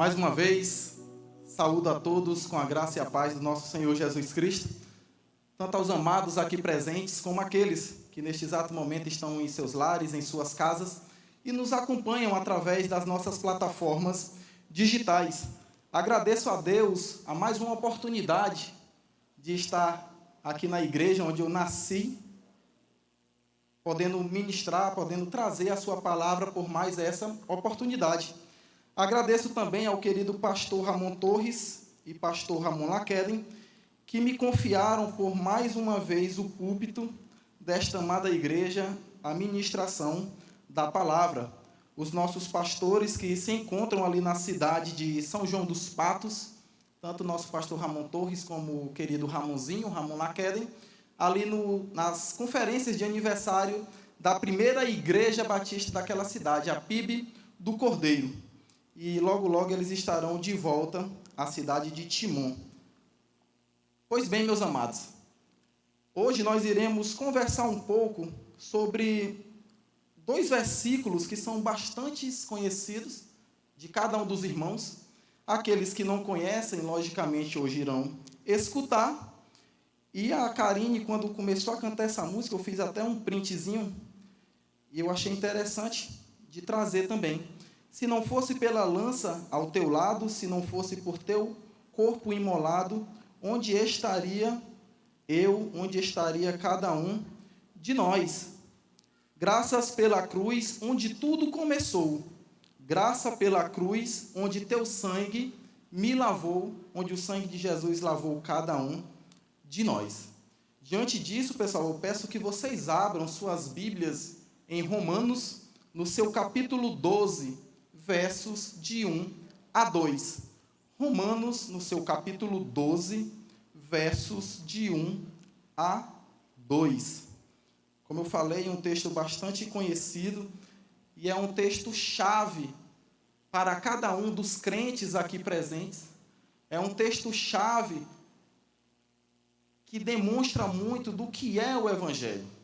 Mais uma vez, saúdo a todos com a graça e a paz do nosso Senhor Jesus Cristo, tanto aos amados aqui presentes, como aqueles que neste exato momento estão em seus lares, em suas casas, e nos acompanham através das nossas plataformas digitais. Agradeço a Deus a mais uma oportunidade de estar aqui na igreja onde eu nasci, podendo ministrar, podendo trazer a sua palavra por mais essa oportunidade. Agradeço também ao querido pastor Ramon Torres e pastor Ramon Laqueden, que me confiaram por mais uma vez o púlpito desta amada igreja, a ministração da palavra. Os nossos pastores que se encontram ali na cidade de São João dos Patos, tanto o nosso pastor Ramon Torres como o querido Ramonzinho, Ramon Laqueden, ali nas conferências de aniversário da primeira igreja batista daquela cidade, a PIB do Cordeiro. E logo, logo eles estarão de volta à cidade de Timon. Pois bem, meus amados, hoje nós iremos conversar um pouco sobre dois versículos que são bastante conhecidos de cada um dos irmãos. Aqueles que não conhecem, logicamente, hoje irão escutar. E a Karine, quando começou a cantar essa música, eu fiz até um printzinho e eu achei interessante de trazer também. Se não fosse pela lança ao teu lado, se não fosse por teu corpo imolado, onde estaria eu, onde estaria cada um de nós? Graças pela cruz, onde tudo começou. Graça pela cruz, onde teu sangue me lavou, onde o sangue de Jesus lavou cada um de nós. Diante disso, pessoal, eu peço que vocês abram suas Bíblias em Romanos, no seu capítulo 12, versos de 1 a 2. Romanos, no seu capítulo 12, versos de 1 a 2. Como eu falei, é um texto bastante conhecido e é um texto chave para cada um dos crentes aqui presentes. É um texto chave que demonstra muito do que é o Evangelho.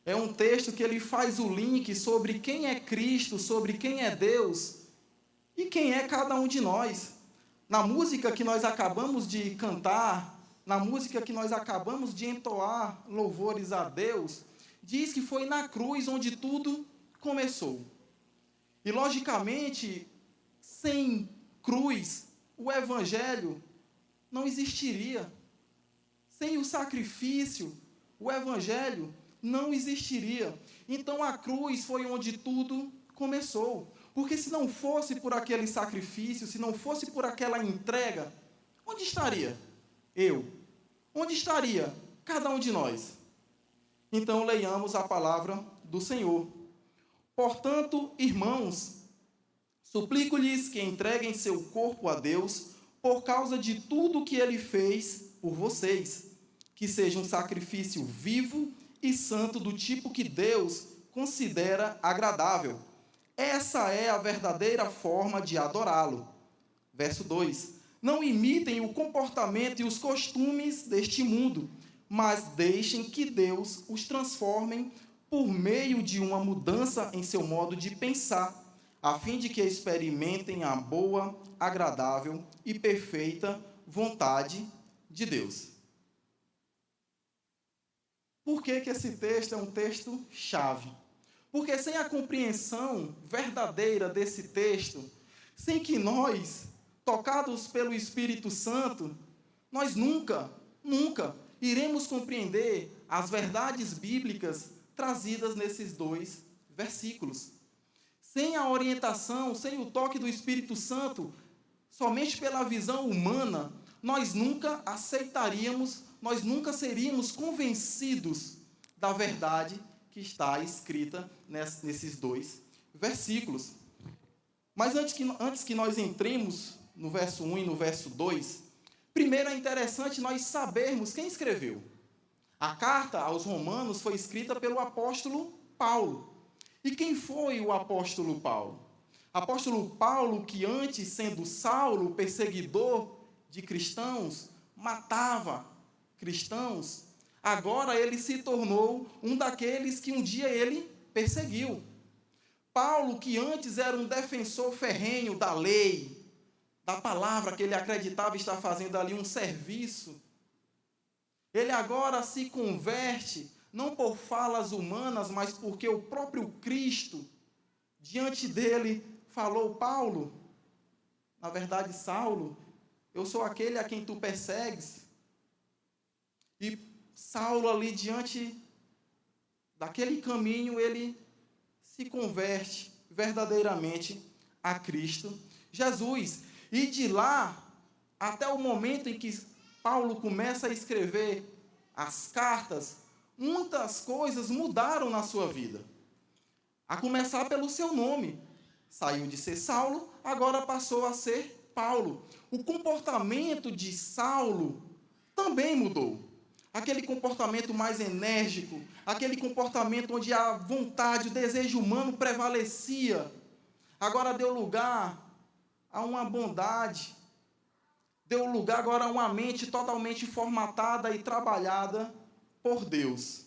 É um texto que ele faz o link sobre quem é Cristo, sobre quem é Deus e quem é cada um de nós. Na música que nós acabamos de cantar, na música que nós acabamos de entoar louvores a Deus, diz que foi na cruz onde tudo começou. E, logicamente, sem cruz, o Evangelho não existiria. Sem o sacrifício, o Evangelho não existiria. Então a cruz foi onde tudo começou. Porque se não fosse por aquele sacrifício, se não fosse por aquela entrega, onde estaria eu? Onde estaria cada um de nós? Então leiamos a palavra do Senhor. Portanto, irmãos, suplico-lhes que entreguem seu corpo a Deus por causa de tudo que ele fez por vocês, que seja um sacrifício vivo e santo do tipo que Deus considera agradável. Essa é a verdadeira forma de adorá-lo. Verso 2. Não imitem o comportamento e os costumes deste mundo, mas deixem que Deus os transforme por meio de uma mudança em seu modo de pensar, a fim de que experimentem a boa, agradável e perfeita vontade de Deus. Por que esse texto é um texto chave? Porque sem a compreensão verdadeira desse texto, sem que nós, tocados pelo Espírito Santo, nós nunca iremos compreender as verdades bíblicas trazidas nesses dois versículos. Sem a orientação, sem o toque do Espírito Santo, somente pela visão humana, nós nunca aceitaríamos, nós nunca seríamos convencidos da verdade que está escrita nesses dois versículos. Mas antes que nós entremos no verso 1 e no verso 2, primeiro é interessante nós sabermos quem escreveu. A carta aos Romanos foi escrita pelo apóstolo Paulo. E quem foi o apóstolo Paulo? Apóstolo Paulo, que antes, sendo Saulo, perseguidor de cristãos, matava cristãos, agora ele se tornou um daqueles que um dia ele perseguiu. Paulo, que antes era um defensor ferrenho da lei, da palavra que ele acreditava estar fazendo ali um serviço, ele agora se converte, não por falas humanas, mas porque o próprio Cristo, diante dele, falou: Paulo, na verdade, Saulo, eu sou aquele a quem tu persegues. E Saulo ali diante daquele caminho, ele se converte verdadeiramente a Cristo Jesus. E de lá, até o momento em que Paulo começa a escrever as cartas, muitas coisas mudaram na sua vida. A começar pelo seu nome. Saiu de ser Saulo, agora passou a ser Paulo. O comportamento de Saulo também mudou. Aquele comportamento mais enérgico, aquele comportamento onde a vontade, o desejo humano prevalecia, agora deu lugar a uma bondade, deu lugar agora a uma mente totalmente formatada e trabalhada por Deus.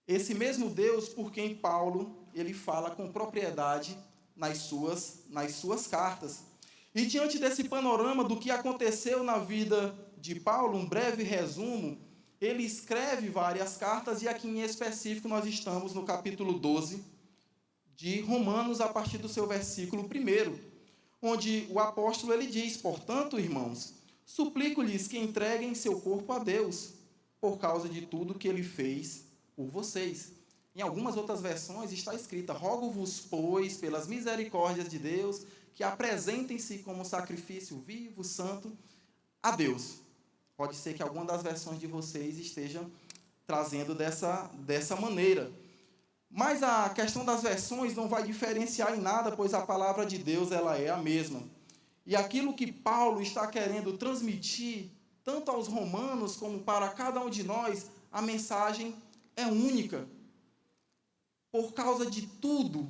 Esse mesmo Deus por quem Paulo, ele fala com propriedade nas suas cartas. E diante desse panorama do que aconteceu na vida de Paulo, um breve resumo, ele escreve várias cartas, e aqui em específico nós estamos no capítulo 12 de Romanos, a partir do seu versículo 1, onde o apóstolo ele diz: portanto, irmãos, suplico-lhes que entreguem seu corpo a Deus, por causa de tudo que ele fez por vocês. Em algumas outras versões está escrita: rogo-vos, pois, pelas misericórdias de Deus, que apresentem-se como sacrifício vivo, santo, a Deus. Pode ser que alguma das versões de vocês esteja trazendo dessa maneira. Mas a questão das versões não vai diferenciar em nada, pois a palavra de Deus ela é a mesma. E aquilo que Paulo está querendo transmitir, tanto aos romanos como para cada um de nós, a mensagem é única. Por causa de tudo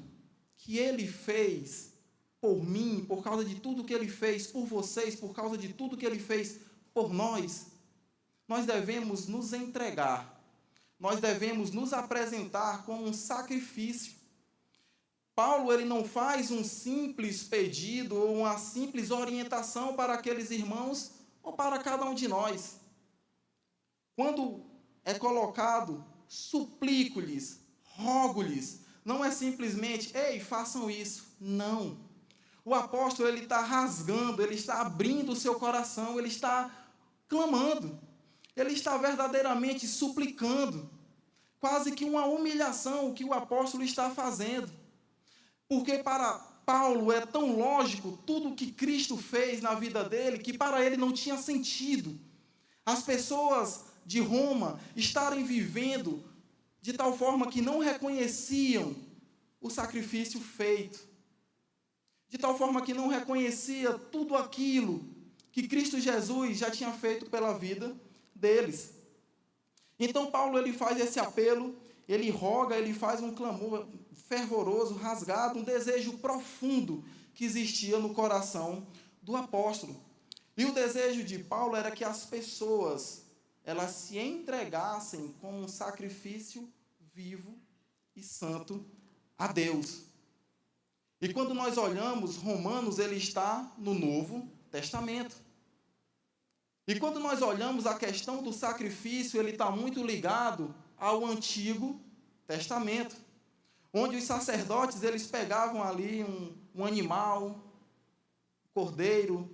que ele fez por mim, por causa de tudo que ele fez por vocês, por causa de tudo que ele fez por nós, nós devemos nos entregar. Nós devemos nos apresentar como um sacrifício. Paulo ele não faz um simples pedido ou uma simples orientação para aqueles irmãos ou para cada um de nós. Quando é colocado, suplico-lhes, rogo-lhes, não é simplesmente, ei, façam isso. Não. O apóstolo ele está rasgando, ele está abrindo o seu coração, ele está clamando. Ele está verdadeiramente suplicando, quase que uma humilhação que o apóstolo está fazendo. Porque para Paulo é tão lógico tudo que Cristo fez na vida dele, que para ele não tinha sentido as pessoas de Roma estarem vivendo de tal forma que não reconheciam o sacrifício feito, de tal forma que não reconhecia tudo aquilo que Cristo Jesus já tinha feito pela vida deles. Então Paulo ele faz esse apelo, ele roga, ele faz um clamor fervoroso, rasgado, um desejo profundo que existia no coração do apóstolo. E o desejo de Paulo era que as pessoas elas se entregassem como um sacrifício vivo e santo a Deus. E quando nós olhamos, Romanos ele está no Novo Testamento. E quando nós olhamos a questão do sacrifício, ele está muito ligado ao Antigo Testamento, onde os sacerdotes eles pegavam ali um animal, cordeiro,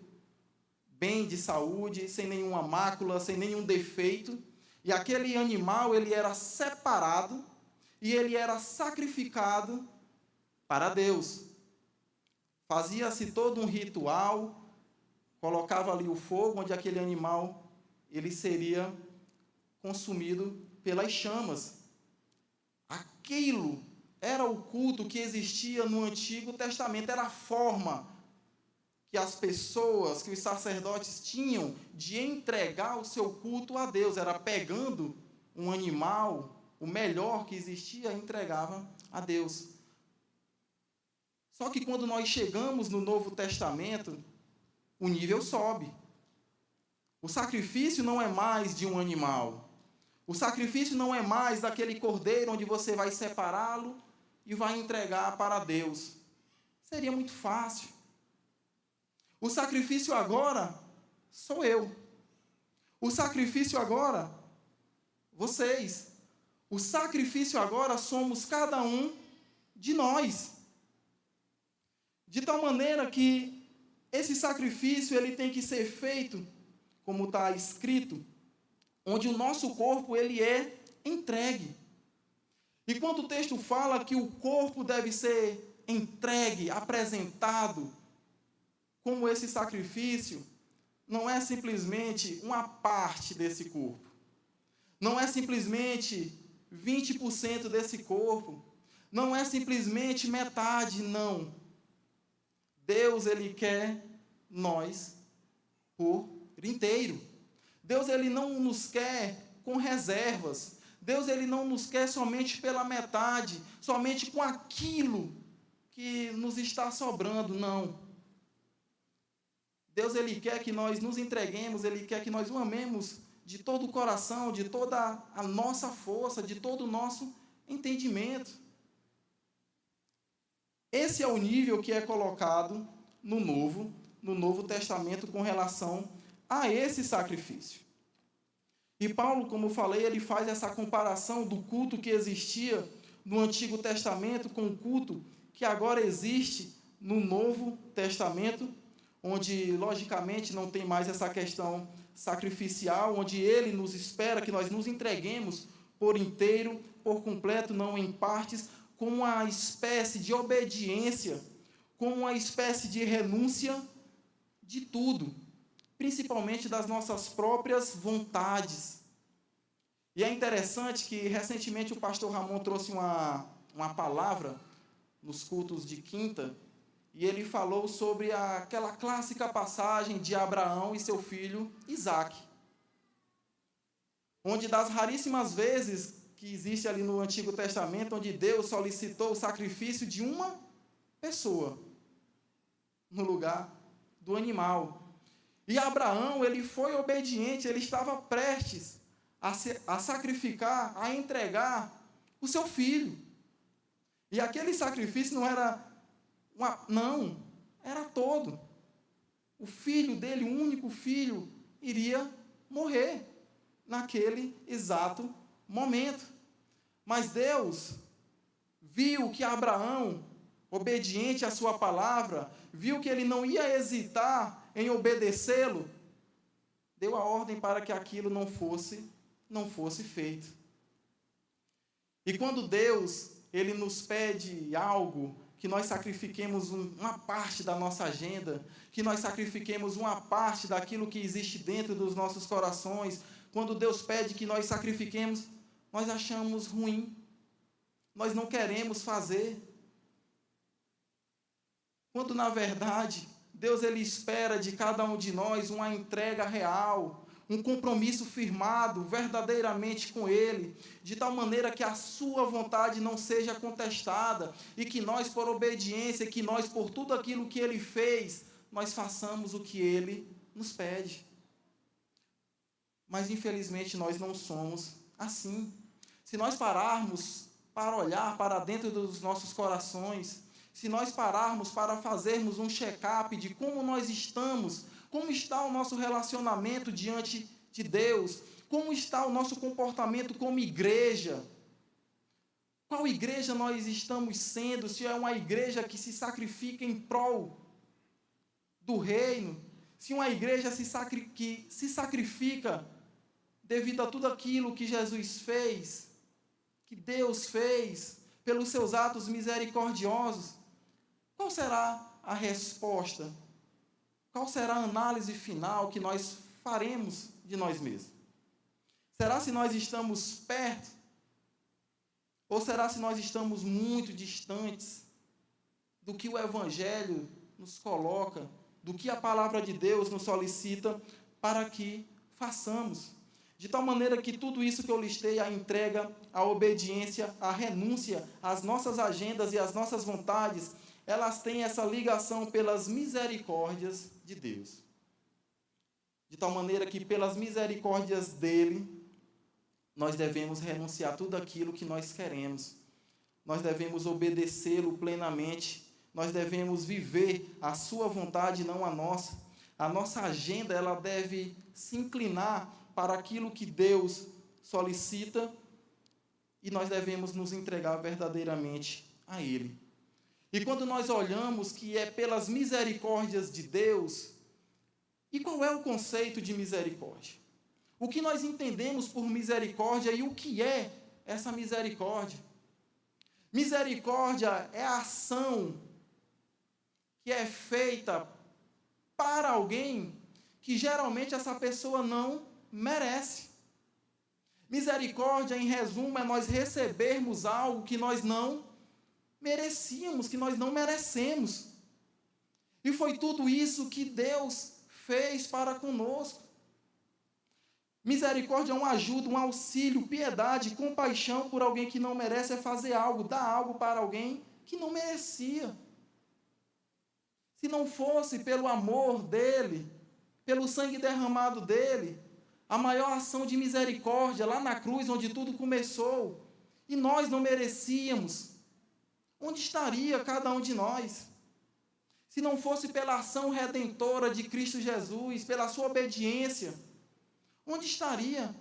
bem de saúde, sem nenhuma mácula, sem nenhum defeito, e aquele animal ele era separado e ele era sacrificado para Deus. Fazia-se todo um ritual, colocava ali o fogo, onde aquele animal ele seria consumido pelas chamas. Aquilo era o culto que existia no Antigo Testamento, era a forma que as pessoas, que os sacerdotes tinham de entregar o seu culto a Deus, era pegando um animal, o melhor que existia, entregava a Deus. Só que quando nós chegamos no Novo Testamento, o nível sobe. O sacrifício não é mais de um animal. O sacrifício não é mais daquele cordeiro onde você vai separá-lo e vai entregar para Deus. Seria muito fácil. O sacrifício agora sou eu. O sacrifício agora, vocês. O sacrifício agora somos cada um de nós. De tal maneira que esse sacrifício ele tem que ser feito, como está escrito, onde o nosso corpo ele é entregue. E quando o texto fala que o corpo deve ser entregue, apresentado como esse sacrifício, não é simplesmente uma parte desse corpo. Não é simplesmente 20% desse corpo. Não é simplesmente metade, não. Deus, ele quer nós por inteiro. Deus, ele não nos quer com reservas. Deus, ele não nos quer somente pela metade, somente com aquilo que nos está sobrando, não. Deus, ele quer que nós nos entreguemos, ele quer que nós o amemos de todo o coração, de toda a nossa força, de todo o nosso entendimento. Esse é o nível que é colocado no Novo Testamento com relação a esse sacrifício. E Paulo, como eu falei, ele faz essa comparação do culto que existia no Antigo Testamento com o culto que agora existe no Novo Testamento, onde, logicamente, não tem mais essa questão sacrificial, onde ele nos espera que nós nos entreguemos por inteiro, por completo, não em partes, com uma espécie de obediência, com uma espécie de renúncia de tudo, principalmente das nossas próprias vontades. E é interessante que, recentemente, o pastor Ramon trouxe uma palavra nos cultos de quinta, e ele falou sobre aquela clássica passagem de Abraão e seu filho Isaque, onde das raríssimas vezes que existe ali no Antigo Testamento, onde Deus solicitou o sacrifício de uma pessoa, no lugar do animal. E Abraão, ele foi obediente, ele estava prestes a sacrificar, a entregar o seu filho. E aquele sacrifício não era era todo. O filho dele, o único filho, iria morrer naquele exato momento. Mas Deus viu que Abraão, obediente à sua palavra, viu que ele não ia hesitar em obedecê-lo, deu a ordem para que aquilo não fosse feito. E quando Deus, ele nos pede algo, que nós sacrifiquemos uma parte da nossa agenda, que nós sacrifiquemos uma parte daquilo que existe dentro dos nossos corações, quando Deus pede que nós sacrifiquemos, nós achamos ruim, nós não queremos fazer. Quando, na verdade, Deus ele espera de cada um de nós uma entrega real, um compromisso firmado verdadeiramente com Ele, de tal maneira que a sua vontade não seja contestada, e que nós, por obediência, que nós, por tudo aquilo que Ele fez, nós façamos o que Ele nos pede. Mas, infelizmente, nós não somos assim. Se nós pararmos para olhar para dentro dos nossos corações, se nós pararmos para fazermos um check-up de como nós estamos, como está o nosso relacionamento diante de Deus, como está o nosso comportamento como igreja, qual igreja nós estamos sendo, se é uma igreja que se sacrifica em prol do reino, se uma igreja que se sacrifica devido a tudo aquilo que Jesus fez, que Deus fez, pelos seus atos misericordiosos, qual será a resposta? Qual será a análise final que nós faremos de nós mesmos? Será se nós estamos perto? Ou será se nós estamos muito distantes do que o Evangelho nos coloca, do que a palavra de Deus nos solicita para que façamos? De tal maneira que tudo isso que eu listei, a entrega, a obediência, a renúncia, as nossas agendas e as nossas vontades, elas têm essa ligação pelas misericórdias de Deus. De tal maneira que pelas misericórdias dele, nós devemos renunciar a tudo aquilo que nós queremos. Nós devemos obedecê-lo plenamente, nós devemos viver a sua vontade, não a nossa. A nossa agenda, ela deve se inclinar para aquilo que Deus solicita e nós devemos nos entregar verdadeiramente a Ele. E quando nós olhamos que é pelas misericórdias de Deus, e qual é o conceito de misericórdia? O que nós entendemos por misericórdia e o que é essa misericórdia? Misericórdia é a ação que é feita para alguém que geralmente essa pessoa não merece. Misericórdia, em resumo, é nós recebermos algo que nós não merecíamos, que nós não merecemos. E foi tudo isso que Deus fez para conosco. Misericórdia é uma ajuda, um auxílio, piedade, compaixão por alguém que não merece, é fazer algo, dar algo para alguém que não merecia. Se não fosse pelo amor dele, pelo sangue derramado dele, a maior ação de misericórdia lá na cruz, onde tudo começou, e nós não merecíamos, onde estaria cada um de nós? Se não fosse pela ação redentora de Cristo Jesus, pela sua obediência, onde estaria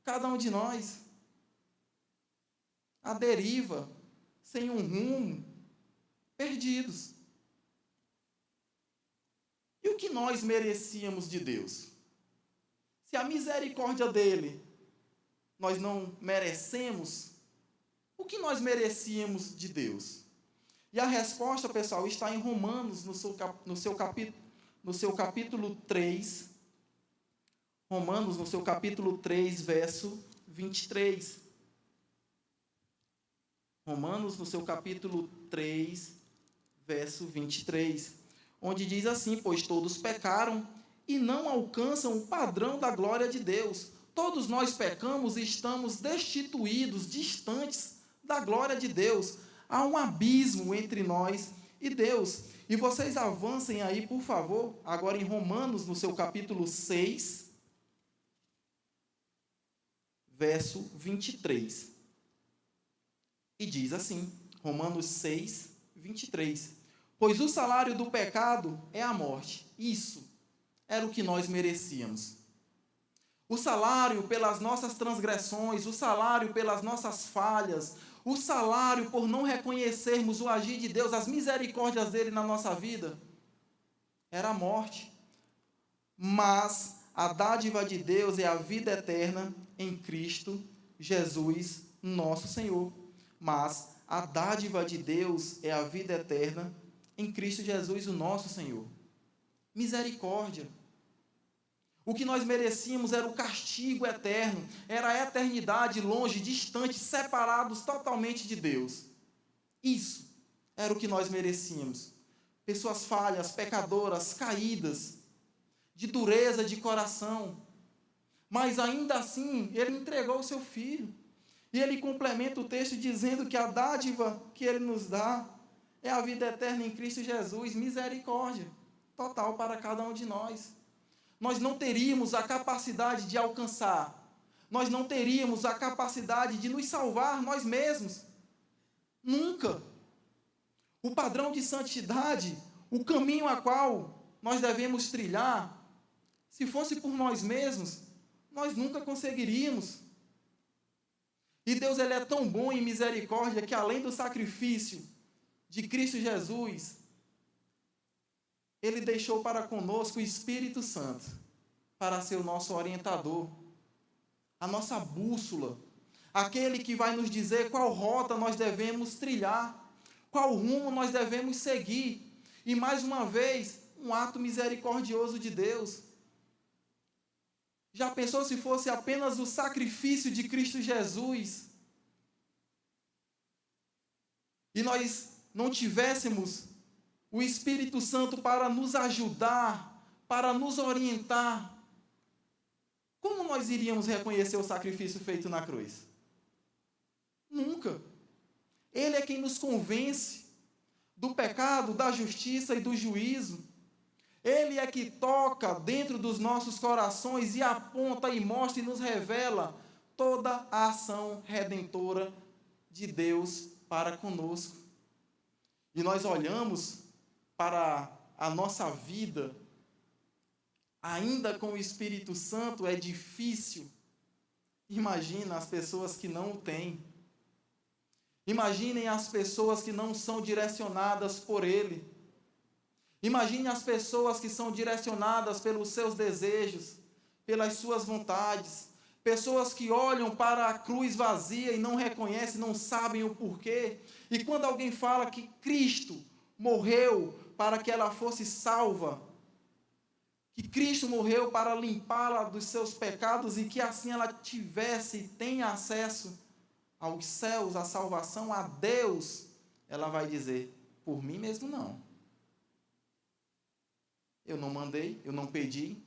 cada um de nós? À deriva, sem um rumo, perdidos. E o que nós merecíamos de Deus? Se a misericórdia dele nós não merecemos, o que nós merecíamos de Deus? E a resposta, pessoal, está em Romanos, no seu capítulo 3. Romanos, no seu capítulo 3, verso 23. Romanos, no seu capítulo 3, verso 23. Onde diz assim: pois todos pecaram e não alcançam o padrão da glória de Deus. Todos nós pecamos e estamos destituídos, distantes da glória de Deus. Há um abismo entre nós e Deus. E vocês avancem aí, por favor, agora em Romanos, no seu capítulo 6, verso 23. E diz assim, Romanos 6, 23. Pois o salário do pecado é a morte. Isso era o que nós merecíamos. O salário pelas nossas transgressões, o salário pelas nossas falhas, o salário por não reconhecermos o agir de Deus, as misericórdias dele na nossa vida, era a morte. Mas a dádiva de Deus é a vida eterna em Cristo Jesus, nosso Senhor. Mas a dádiva de Deus é a vida eterna em Cristo Jesus, o nosso Senhor. Misericórdia. O que nós merecíamos era o castigo eterno, era a eternidade longe, distante, separados totalmente de Deus. Isso era o que nós merecíamos. Pessoas falhas, pecadoras, caídas, de dureza de coração. Mas ainda assim, ele entregou o seu filho. E ele complementa o texto dizendo que a dádiva que ele nos dá é a vida eterna em Cristo Jesus, misericórdia total para cada um de nós. Nós não teríamos a capacidade de alcançar, nós não teríamos a capacidade de nos salvar nós mesmos. Nunca. O padrão de santidade, o caminho a qual nós devemos trilhar, se fosse por nós mesmos, nós nunca conseguiríamos. E Deus, ele é tão bom em misericórdia que além do sacrifício de Cristo Jesus, ele deixou para conosco o Espírito Santo, para ser o nosso orientador, a nossa bússola, aquele que vai nos dizer qual rota nós devemos trilhar, qual rumo nós devemos seguir. E mais uma vez, um ato misericordioso de Deus. Já pensou se fosse apenas o sacrifício de Cristo Jesus? E nós não tivéssemos o Espírito Santo para nos ajudar, para nos orientar, como nós iríamos reconhecer o sacrifício feito na cruz? Nunca. Ele é quem nos convence do pecado, da justiça e do juízo. Ele é que toca dentro dos nossos corações e aponta e mostra e nos revela toda a ação redentora de Deus para conosco. e nós olhamos para a nossa vida, ainda com o Espírito Santo, é difícil. Imagina as pessoas que não o têm. Imaginem as pessoas que não são direcionadas por Ele. Imagine as pessoas que são direcionadas pelos seus desejos, pelas suas vontades. Pessoas que olham para a cruz vazia e não reconhecem, não sabem o porquê. E quando alguém fala que Cristo morreu para que ela fosse salva, que Cristo morreu para limpá-la dos seus pecados e que assim ela tivesse e tenha acesso aos céus, à salvação, a Deus, ela vai dizer: por mim mesmo não. Eu não mandei, eu não pedi.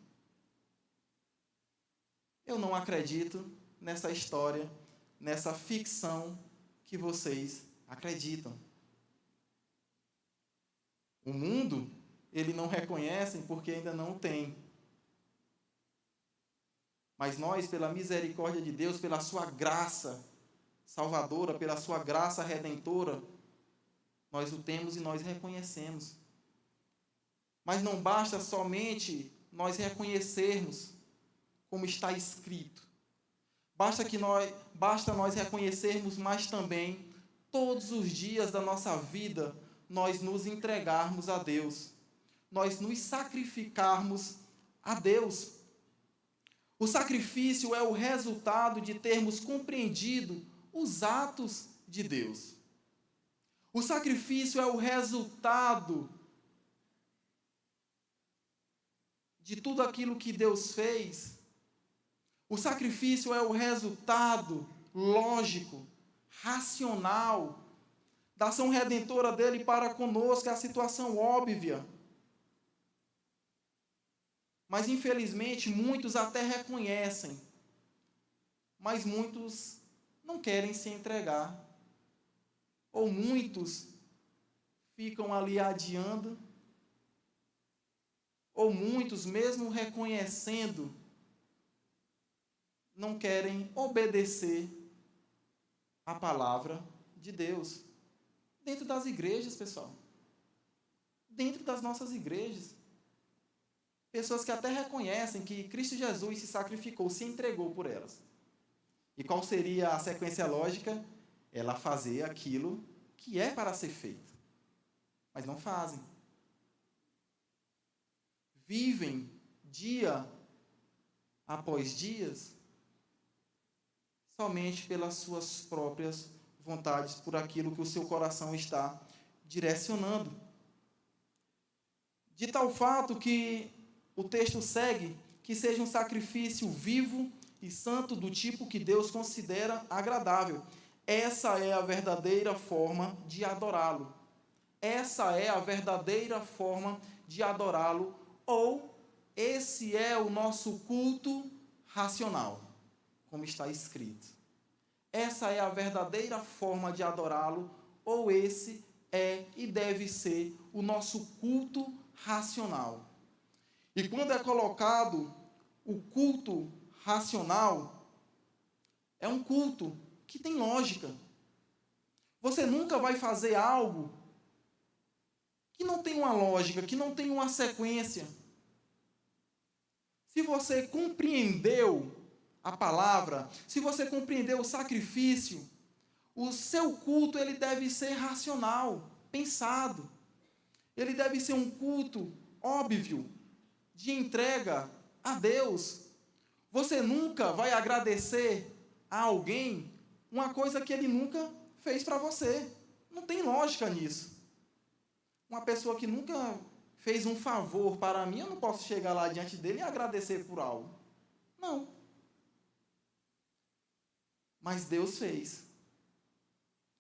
Eu não acredito nessa história, nessa ficção que vocês acreditam. O mundo, ele não reconhece porque ainda não tem. Mas nós, pela misericórdia de Deus, pela sua graça salvadora, pela sua graça redentora, nós o temos e nós reconhecemos. Mas não basta somente nós reconhecermos como está escrito. Basta nós reconhecermos, mas também, todos os dias da nossa vida, nós nos entregarmos a Deus. Nós nos sacrificarmos a Deus. O sacrifício é o resultado de termos compreendido os atos de Deus. O sacrifício é o resultado de tudo aquilo que Deus fez. O sacrifício é o resultado lógico, racional, da ação redentora dele para conosco, é a situação óbvia. Mas, infelizmente, muitos até reconhecem, mas muitos não querem se entregar. Ou muitos ficam ali adiando, ou muitos, mesmo reconhecendo, não querem obedecer a palavra de Deus. Dentro das igrejas, pessoal. Dentro das nossas igrejas. Pessoas que até reconhecem que Cristo Jesus se sacrificou, se entregou por elas. E qual seria a sequência lógica? Ela fazer aquilo que é para ser feito. Mas não fazem. Vivem dia após dias somente pelas suas próprias vontades, por aquilo que o seu coração está direcionando. De tal fato que o texto segue que seja um sacrifício vivo e santo do tipo que Deus considera agradável. Essa é a verdadeira forma de adorá-lo. Essa é a verdadeira forma de adorá-lo, ou esse é o nosso culto racional, como está escrito. Essa é a verdadeira forma de adorá-lo, ou esse é e deve ser o nosso culto racional. E quando é colocado o culto racional, é um culto que tem lógica. Você nunca vai fazer algo que não tem uma lógica, que não tem uma sequência. Se você compreendeu a palavra, se você compreendeu o sacrifício, o seu culto ele deve ser racional, pensado. Ele deve ser um culto óbvio, de entrega a Deus. Você nunca vai agradecer a alguém uma coisa que ele nunca fez para você. Não tem lógica nisso. Uma pessoa que nunca fez um favor para mim, eu não posso chegar lá diante dele e agradecer por algo. Não. Mas Deus fez.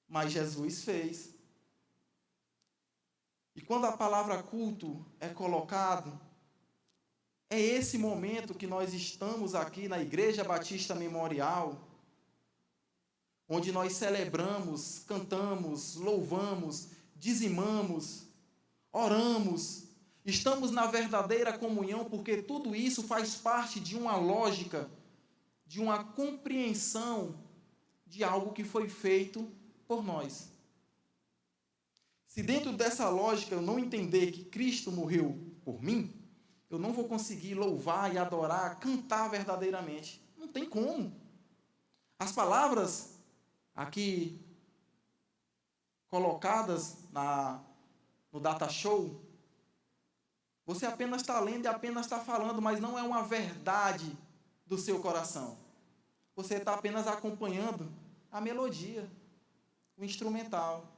Mas Jesus fez. E quando a palavra culto é colocado, é esse momento que nós estamos aqui na Igreja Batista Memorial, onde nós celebramos, cantamos, louvamos, dizimamos, oramos, estamos na verdadeira comunhão, porque tudo isso faz parte de uma lógica, de uma compreensão de algo que foi feito por nós. Se dentro dessa lógica eu não entender que Cristo morreu por mim, eu não vou conseguir louvar e adorar, cantar verdadeiramente. Não tem como. As palavras aqui colocadas no data show, você apenas está lendo e apenas está falando, mas não é uma verdade do seu coração. Você está apenas acompanhando a melodia, o instrumental.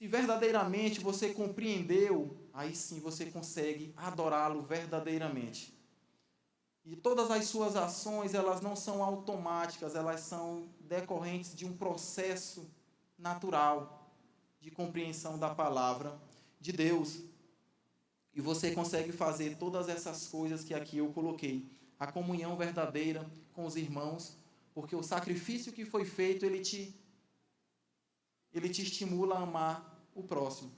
Se verdadeiramente você compreendeu, aí sim você consegue adorá-lo verdadeiramente. E todas as suas ações, elas não são automáticas, elas são decorrentes de um processo natural de compreensão da palavra de Deus. E você consegue fazer todas essas coisas que aqui eu coloquei. A comunhão verdadeira com os irmãos, porque o sacrifício que foi feito, ele te estimula a amar o próximo.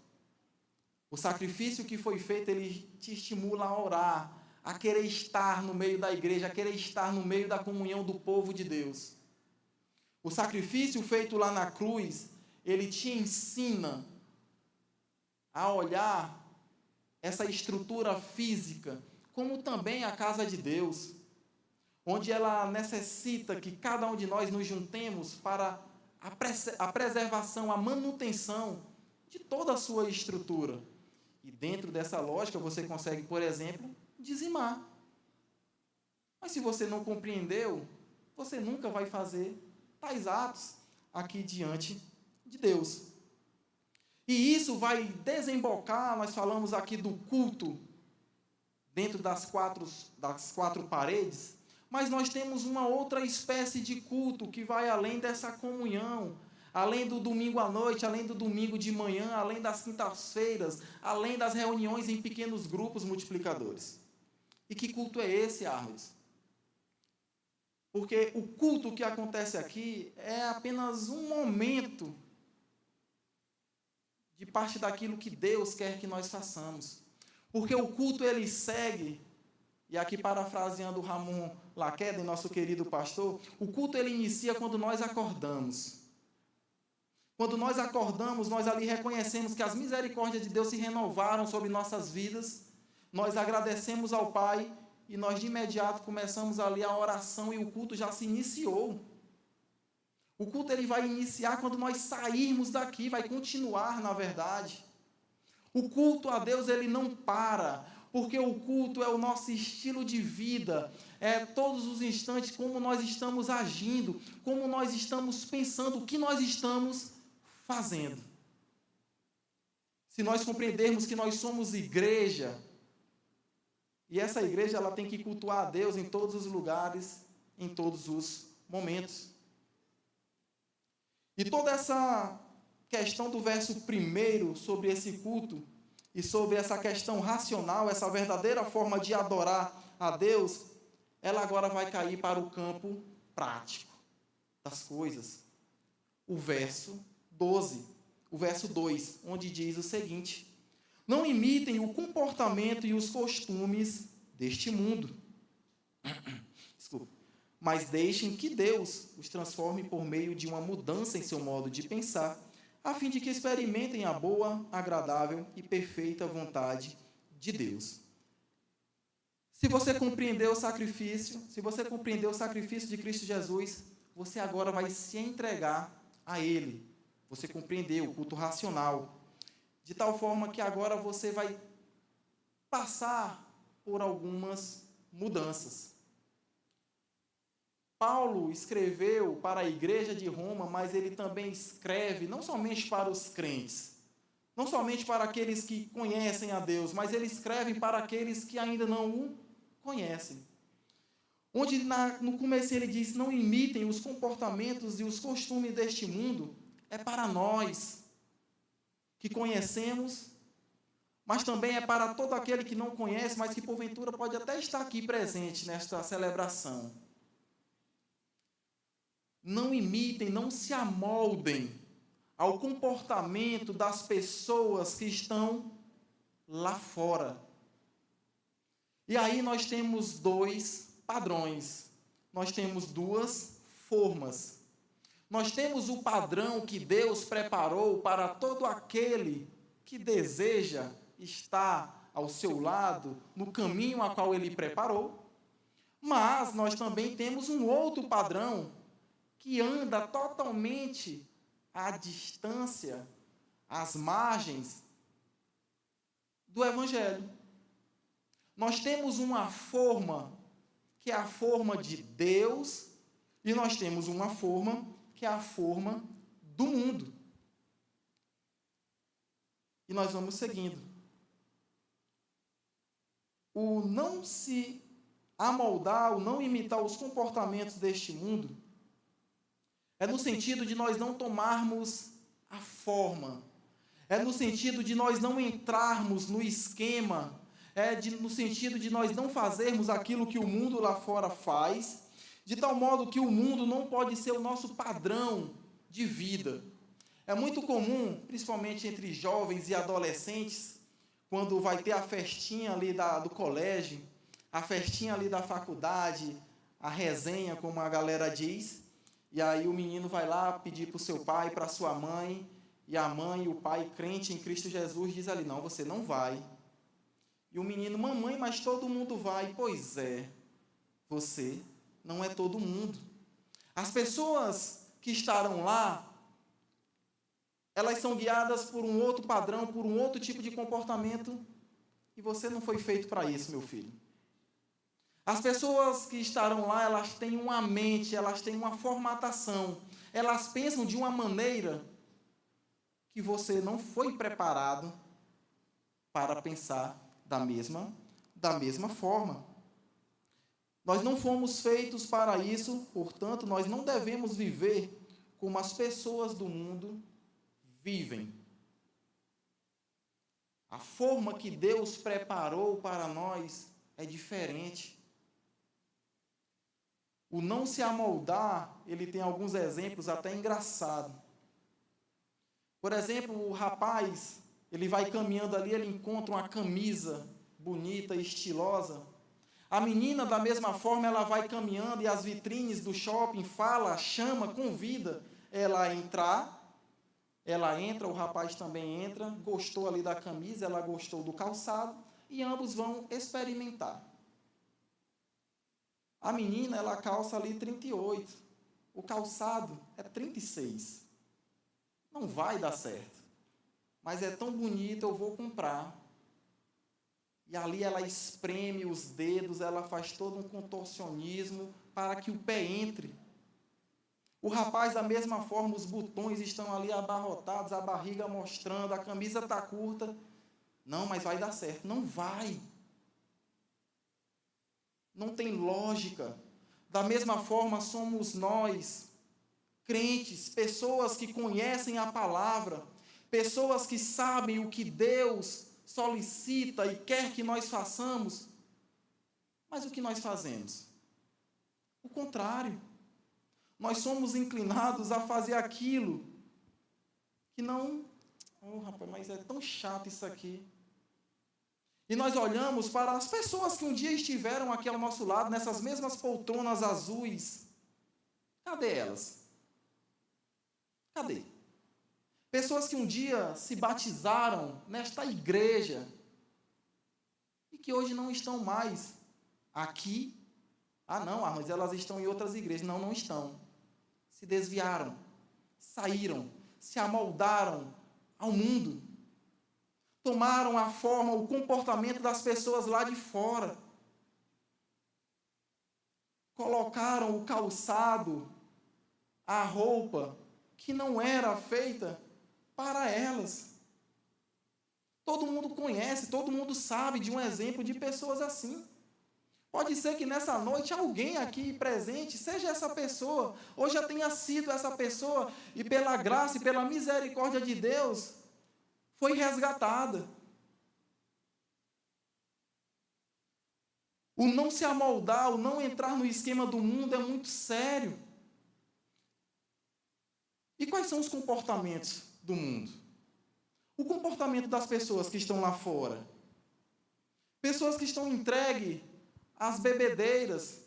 O sacrifício que foi feito, ele te estimula a orar, a querer estar no meio da igreja, a querer estar no meio da comunhão do povo de Deus. O sacrifício feito lá na cruz, ele te ensina a olhar essa estrutura física, como também a casa de Deus, onde ela necessita que cada um de nós nos juntemos para a preservação, a manutenção de toda a sua estrutura. E dentro dessa lógica, você consegue, por exemplo, dizimar. Mas se você não compreendeu, você nunca vai fazer tais atos aqui diante de Deus. E isso vai desembocar, nós falamos aqui do culto, dentro das quatro paredes, mas nós temos uma outra espécie de culto que vai além dessa comunhão, além do domingo à noite, além do domingo de manhã, além das quintas-feiras, além das reuniões em pequenos grupos multiplicadores. E que culto é esse, Arnold? Porque o culto que acontece aqui é apenas um momento de parte daquilo que Deus quer que nós façamos. Porque o culto, ele segue, e aqui parafraseando Ramon Laqueda, nosso querido pastor, o culto, ele inicia quando nós acordamos. Quando nós acordamos, nós ali reconhecemos que as misericórdias de Deus se renovaram sobre nossas vidas, nós agradecemos ao Pai, e nós de imediato começamos ali a oração, e o culto já se iniciou. O culto, ele vai iniciar quando nós sairmos daqui, vai continuar, na verdade. O culto a Deus, ele não para, porque o culto é o nosso estilo de vida, é todos os instantes como nós estamos agindo, como nós estamos pensando, o que nós estamos fazendo. Se nós compreendermos que nós somos igreja, e essa igreja ela tem que cultuar a Deus em todos os lugares, em todos os momentos. E toda essa questão do verso 1 sobre esse culto e sobre essa questão racional, essa verdadeira forma de adorar a Deus, ela agora vai cair para o campo prático das coisas. O verso 12, o verso 2, onde diz o seguinte: não imitem o comportamento e os costumes deste mundo. Desculpa. Mas deixem que Deus os transforme por meio de uma mudança em seu modo de pensar, a fim de que experimentem a boa, agradável e perfeita vontade de Deus. Se você compreendeu o sacrifício, de Cristo Jesus, você agora vai se entregar a Ele. Você compreendeu o culto racional, de tal forma que agora você vai passar por algumas mudanças. Paulo escreveu para a igreja de Roma, mas ele também escreve não somente para os crentes, não somente para aqueles que conhecem a Deus, mas ele escreve para aqueles que ainda não o conhecem. Onde no começo ele diz: não imitem os comportamentos e os costumes deste mundo, é para nós que conhecemos, mas também é para todo aquele que não conhece, mas que porventura pode até estar aqui presente nesta celebração. Não imitem, não se amoldem ao comportamento das pessoas que estão lá fora. E aí nós temos dois padrões, nós temos duas formas. Nós temos o padrão que Deus preparou para todo aquele que deseja estar ao seu lado, no caminho a qual Ele preparou. Mas nós também temos um outro padrão que anda totalmente à distância, às margens do Evangelho. Nós temos uma forma que é a forma de Deus e nós temos uma forma que é a forma do mundo. E nós vamos seguindo. O não se amoldar, o não imitar os comportamentos deste mundo, é no sentido de nós não tomarmos a forma, é no sentido de nós não entrarmos no esquema, no sentido de nós não fazermos aquilo que o mundo lá fora faz, de tal modo que o mundo não pode ser o nosso padrão de vida. É muito comum, principalmente entre jovens e adolescentes, quando vai ter a festinha ali do colégio, a festinha ali da faculdade, a resenha, como a galera diz, e aí o menino vai lá pedir para o seu pai, para a sua mãe, e a mãe e o pai, crente em Cristo Jesus, diz ali, não, você não vai. E o menino, mamãe, mas todo mundo vai. Pois é, você não é todo mundo. As pessoas que estarão lá, elas são guiadas por um outro padrão, por um outro tipo de comportamento, e você não foi feito para isso, meu filho. As pessoas que estarão lá, elas têm uma mente, elas têm uma formatação, elas pensam de uma maneira que você não foi preparado para pensar da mesma forma. Nós não fomos feitos para isso, portanto, nós não devemos viver como as pessoas do mundo vivem. A forma que Deus preparou para nós é diferente. O não se amoldar, ele tem alguns exemplos até engraçados. Por exemplo, o rapaz, ele vai caminhando ali, ele encontra uma camisa bonita, estilosa. A menina, da mesma forma, ela vai caminhando e as vitrines do shopping fala, chama, convida ela a entrar. Ela entra, o rapaz também entra, gostou ali da camisa, ela gostou do calçado e ambos vão experimentar. A menina, ela calça ali 38, o calçado é 36. Não vai dar certo, mas é tão bonito, eu vou comprar. E ali ela espreme os dedos, ela faz todo um contorcionismo para que o pé entre. O rapaz, da mesma forma, os botões estão ali abarrotados, a barriga mostrando, a camisa está curta. Não, mas vai dar certo. Não vai. Não tem lógica. Da mesma forma, somos nós, crentes, pessoas que conhecem a palavra, pessoas que sabem o que Deus solicita e quer que nós façamos, mas o que nós fazemos? O contrário. Nós somos inclinados a fazer aquilo que não... Oh, rapaz, mas é tão chato isso aqui. E nós olhamos para as pessoas que um dia estiveram aqui ao nosso lado, nessas mesmas poltronas azuis. Cadê elas? Cadê? Pessoas que um dia se batizaram nesta igreja e que hoje não estão mais aqui. Ah, não, mas elas estão em outras igrejas. Não, não estão. Se desviaram, saíram, se amoldaram ao mundo. Tomaram a forma, o comportamento das pessoas lá de fora. Colocaram o calçado, a roupa, que não era feita para elas. Todo mundo conhece, todo mundo sabe de um exemplo de pessoas assim. Pode ser que nessa noite alguém aqui presente seja essa pessoa, ou já tenha sido essa pessoa, e pela graça e pela misericórdia de Deus, foi resgatada. O não se amoldar, o não entrar no esquema do mundo é muito sério. E quais são os comportamentos do mundo? O comportamento das pessoas que estão lá fora. Pessoas que estão entregues às bebedeiras.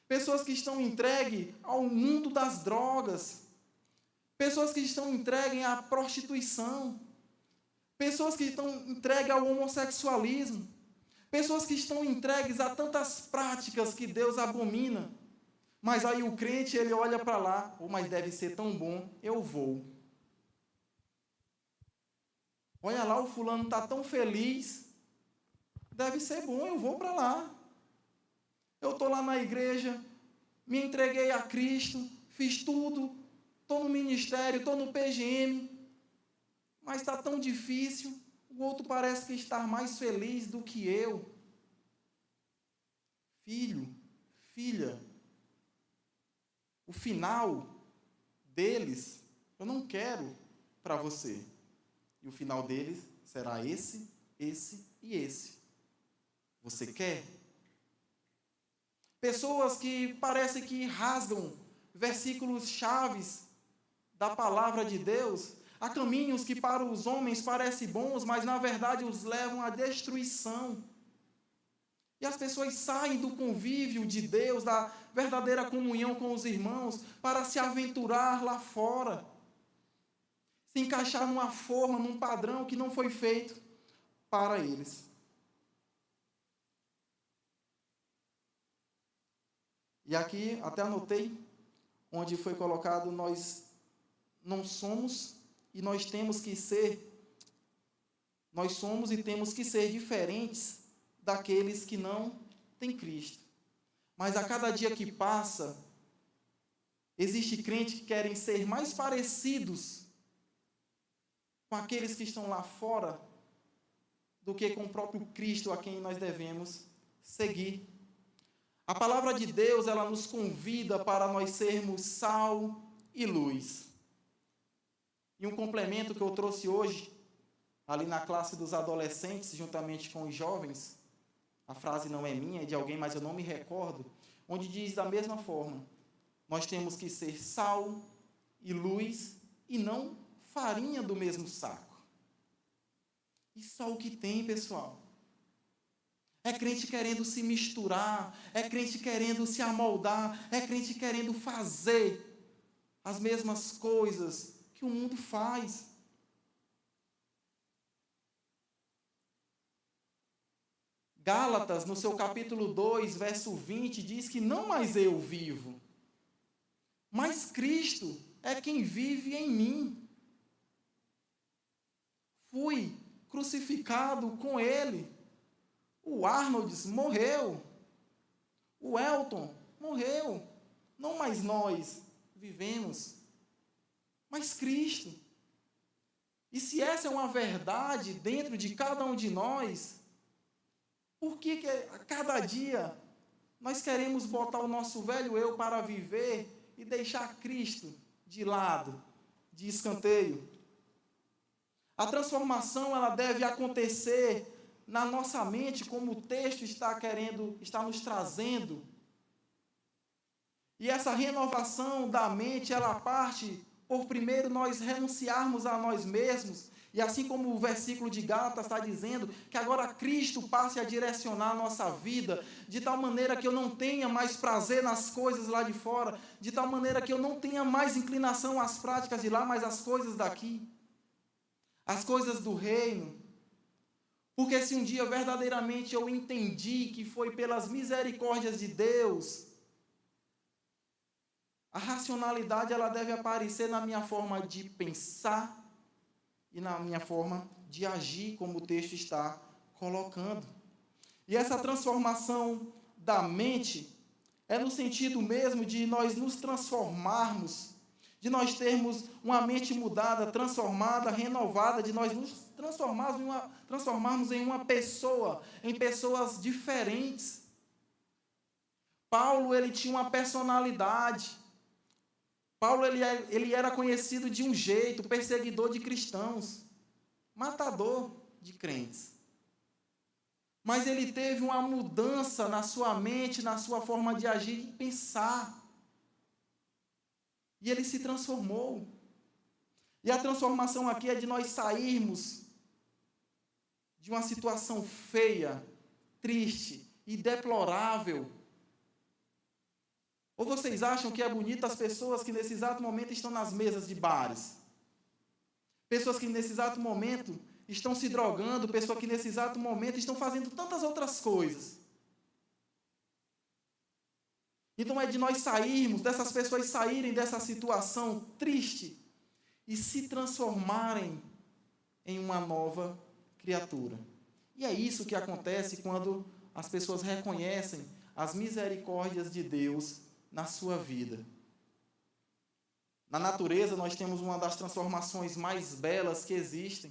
Pessoas que estão entregues ao mundo das drogas. pessoas que estão entregues à prostituição, pessoas que estão entregues ao homossexualismo, pessoas que estão entregues a tantas práticas que Deus abomina. Mas aí o crente, ele olha para lá, mas deve ser tão bom, eu vou. Olha lá, o fulano está tão feliz, deve ser bom, eu vou para lá. Eu estou lá na igreja, me entreguei a Cristo, fiz tudo, estou no ministério, estou no PGM, mas está tão difícil, o outro parece que está mais feliz do que eu. Filho, filha, o final deles, eu não quero para você. E o final deles será esse, esse e esse. Você quer? Pessoas que parecem que rasgam versículos chaves da palavra de Deus. Há caminhos que para os homens parecem bons, mas na verdade os levam à destruição. E as pessoas saem do convívio de Deus, da verdadeira comunhão com os irmãos, para se aventurar lá fora. Se encaixar numa forma, num padrão que não foi feito para eles. E aqui, até anotei, onde foi colocado, nós não somos e nós temos que ser, nós somos e temos que ser diferentes daqueles que não têm Cristo. Mas a cada dia que passa, existe crentes que querem ser mais parecidos com aqueles que estão lá fora do que com o próprio Cristo a quem nós devemos seguir. A palavra de Deus, ela nos convida para nós sermos sal e luz. E um complemento que eu trouxe hoje, ali na classe dos adolescentes, juntamente com os jovens, a frase não é minha, é de alguém, mas eu não me recordo, onde diz da mesma forma, nós temos que ser sal e luz e não farinha do mesmo saco. Isso é o que tem, pessoal. É crente querendo se misturar, é crente querendo se amoldar, é crente querendo fazer as mesmas coisas que o mundo faz. Gálatas, no seu capítulo 2, verso 20, diz que não mais eu vivo, mas Cristo é quem vive em mim. Fui crucificado com Ele. O Arnold morreu. O Elton morreu. Não mais nós vivemos, mas Cristo. E se essa é uma verdade dentro de cada um de nós, por que a cada dia nós queremos botar o nosso velho eu para viver e deixar Cristo de lado, de escanteio? A transformação, ela deve acontecer na nossa mente, como o texto está nos trazendo. E essa renovação da mente, ela parte por primeiro nós renunciarmos a nós mesmos, e assim como o versículo de Gálatas está dizendo, que agora Cristo passe a direcionar a nossa vida, de tal maneira que eu não tenha mais prazer nas coisas lá de fora, de tal maneira que eu não tenha mais inclinação às práticas de lá, mas às coisas daqui. As coisas do reino. Porque se um dia verdadeiramente eu entendi que foi pelas misericórdias de Deus, a racionalidade ela deve aparecer na minha forma de pensar e na minha forma de agir, como o texto está colocando. E essa transformação da mente é no sentido mesmo de nós nos transformarmos, de nós termos uma mente mudada, transformada, renovada, de nós nos transformarmos em uma pessoa, em pessoas diferentes. Paulo, ele tinha uma personalidade. Paulo, ele era conhecido de um jeito, perseguidor de cristãos, matador de crentes. Mas ele teve uma mudança na sua mente, na sua forma de agir e pensar. E ele se transformou. E a transformação aqui é de nós sairmos de uma situação feia, triste e deplorável. Ou vocês acham que é bonito as pessoas que nesse exato momento estão nas mesas de bares? Pessoas que nesse exato momento estão se drogando, pessoas que nesse exato momento estão fazendo tantas outras coisas. Então é de nós sairmos, dessas pessoas saírem dessa situação triste e se transformarem em uma nova criatura. E é isso que acontece quando as pessoas reconhecem as misericórdias de Deus na sua vida. Na natureza, nós temos uma das transformações mais belas que existem,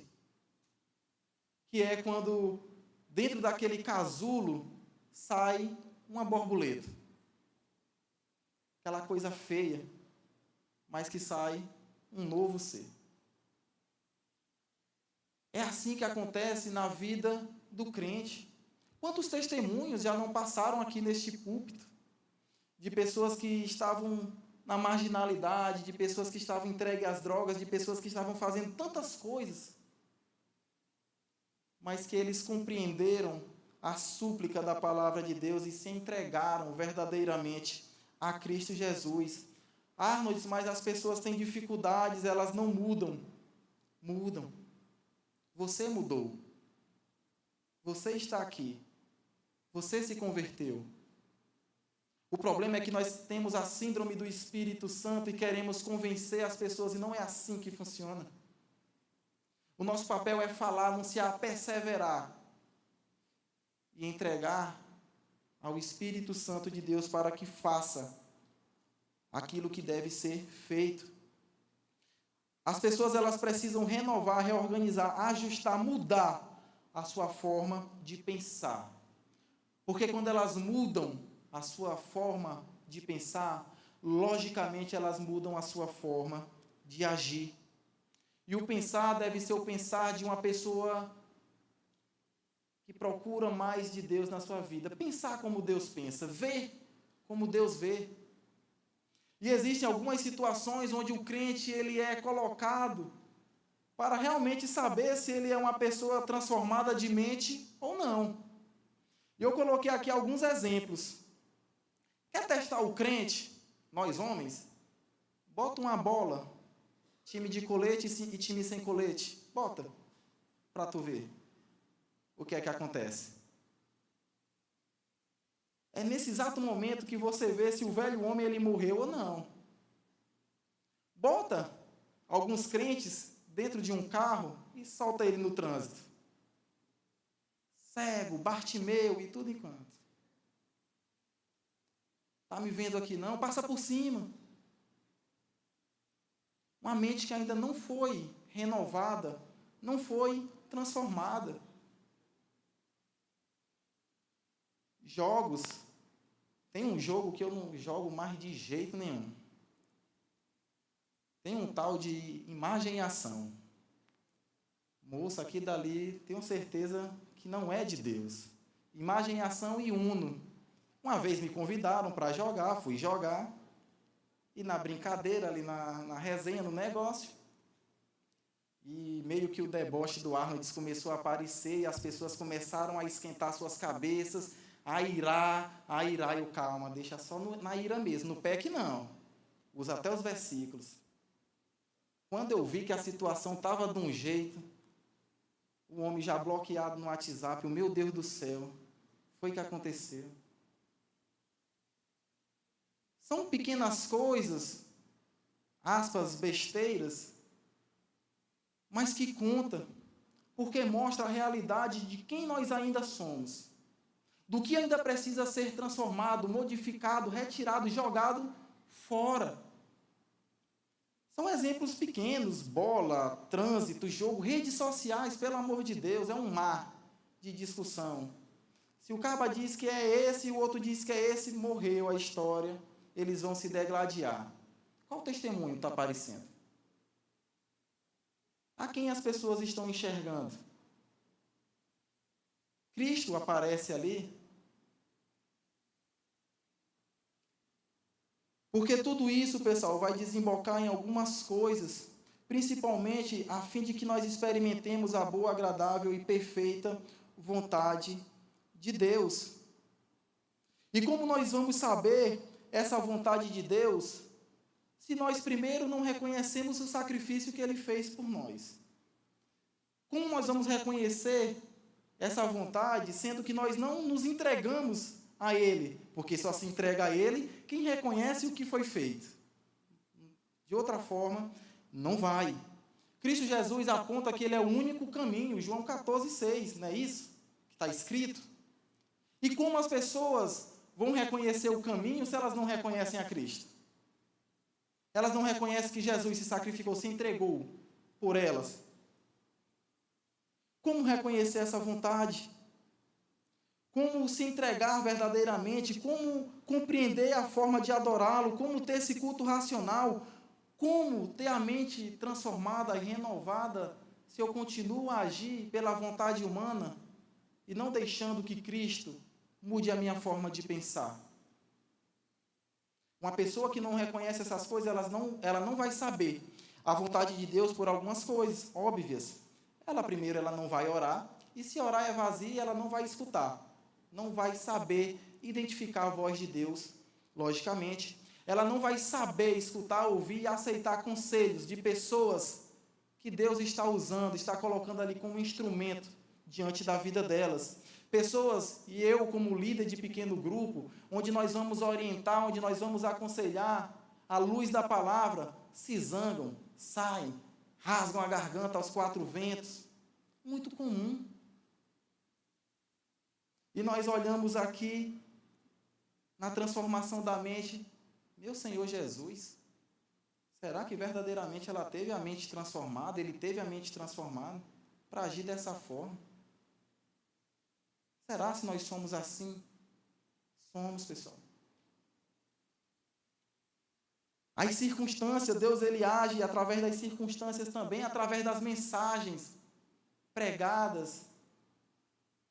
que é quando, dentro daquele casulo, sai uma borboleta. Aquela coisa feia, mas que sai um novo ser. É assim que acontece na vida do crente. Quantos testemunhos já não passaram aqui neste púlpito de pessoas que estavam na marginalidade, de pessoas que estavam entregues às drogas, de pessoas que estavam fazendo tantas coisas, mas que eles compreenderam a súplica da palavra de Deus e se entregaram verdadeiramente a Cristo Jesus. Arnold, mas as pessoas têm dificuldades, elas não mudam. Mudam. Você mudou. Você está aqui. Você se converteu. O problema é que nós temos a síndrome do Espírito Santo e queremos convencer as pessoas, e não é assim que funciona. O nosso papel é falar, anunciar, perseverar e entregar ao Espírito Santo de Deus para que faça aquilo que deve ser feito. As pessoas, elas precisam renovar, reorganizar, ajustar, mudar a sua forma de pensar. Porque quando elas mudam a sua forma de pensar, logicamente elas mudam a sua forma de agir. E o pensar deve ser o pensar de uma pessoa que procura mais de Deus na sua vida. Pensar como Deus pensa, ver como Deus vê. E existem algumas situações onde o crente ele é colocado para realmente saber se ele é uma pessoa transformada de mente ou não. E eu coloquei aqui alguns exemplos. Quer testar o crente? Nós homens, bota uma bola, time de colete e time sem colete. Bota, para tu ver o que é que acontece. É nesse exato momento que você vê se o velho homem ele morreu ou não. Bota alguns crentes dentro de um carro e solta ele no trânsito. Cego, Bartimeu e tudo enquanto. Está me vendo aqui não? Passa por cima. Uma mente que ainda não foi renovada, não foi transformada. Jogos. Tem um jogo que eu não jogo mais de jeito nenhum. Tem um tal de imagem e ação. Moça, aqui dali, tenho certeza que não é de Deus. Imagem e ação e Uno. Uma vez me convidaram para jogar, fui jogar. E na brincadeira, ali na resenha, no negócio, e meio que o deboche do Arnold começou a aparecer e as pessoas começaram a esquentar suas cabeças, a irar, eu, calma, deixa só na ira mesmo, no pé que não. Usa até os versículos. Quando eu vi que a situação estava de um jeito, o homem já bloqueado no WhatsApp, o meu Deus do céu, foi o que aconteceu. São pequenas coisas, aspas, besteiras, mas que conta, porque mostra a realidade de quem nós ainda somos, do que ainda precisa ser transformado, modificado, retirado, jogado fora. São exemplos pequenos, bola, trânsito, jogo, redes sociais, pelo amor de Deus, é um mar de discussão. Se o caba diz que é esse e o outro diz que é esse, morreu a história, eles vão se degladiar. Qual testemunho está aparecendo? A quem as pessoas estão enxergando? Cristo aparece ali? Porque tudo isso, pessoal, vai desembocar em algumas coisas, principalmente a fim de que nós experimentemos a boa, agradável e perfeita vontade de Deus. E como nós vamos saber essa vontade de Deus se nós primeiro não reconhecemos o sacrifício que Ele fez por nós? Como nós vamos reconhecer essa vontade, sendo que nós não nos entregamos a Ele? Porque só se entrega a Ele quem reconhece o que foi feito. De outra forma, não vai. Cristo Jesus aponta que Ele é o único caminho, João 14,6, não é isso que está escrito? E como as pessoas vão reconhecer o caminho se elas não reconhecem a Cristo? Elas não reconhecem que Jesus se sacrificou, se entregou por elas. Como reconhecer essa vontade? Como se entregar verdadeiramente? Como compreender a forma de adorá-lo? Como ter esse culto racional? Como ter a mente transformada e renovada se eu continuo a agir pela vontade humana e não deixando que Cristo mude a minha forma de pensar? Uma pessoa que não reconhece essas coisas, ela não vai saber a vontade de Deus por algumas coisas óbvias. Primeiro, ela não vai orar, e se orar é vazia, ela não vai escutar. Não vai saber identificar a voz de Deus, logicamente. Ela não vai saber escutar, ouvir e aceitar conselhos de pessoas que Deus está usando, está colocando ali como instrumento diante da vida delas. Pessoas, e eu como líder de pequeno grupo, onde nós vamos orientar, onde nós vamos aconselhar, à luz da palavra, se zangam, saem, rasgam a garganta aos quatro ventos. Muito comum. E nós olhamos aqui, na transformação da mente, meu Senhor Jesus, será que verdadeiramente ela teve a mente transformada, ele teve a mente transformada para agir dessa forma? Será se nós somos assim? Somos, pessoal. As circunstâncias, Deus ele age através das circunstâncias também, através das mensagens pregadas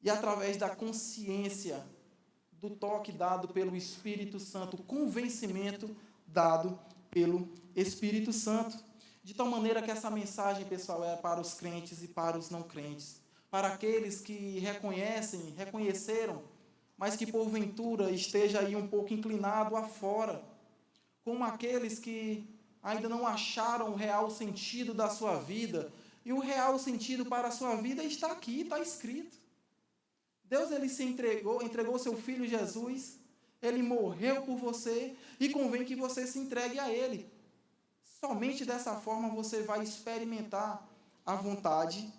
e através da consciência, do toque dado pelo Espírito Santo, o convencimento dado pelo Espírito Santo. De tal maneira que essa mensagem, pessoal, é para os crentes e para os não crentes. Para aqueles que reconheceram, mas que porventura esteja aí um pouco inclinado afora. Como aqueles que ainda não acharam o real sentido da sua vida. E o real sentido para a sua vida está aqui, está escrito. Deus ele se entregou seu Filho Jesus, ele morreu por você e convém que você se entregue a ele. Somente dessa forma você vai experimentar a vontade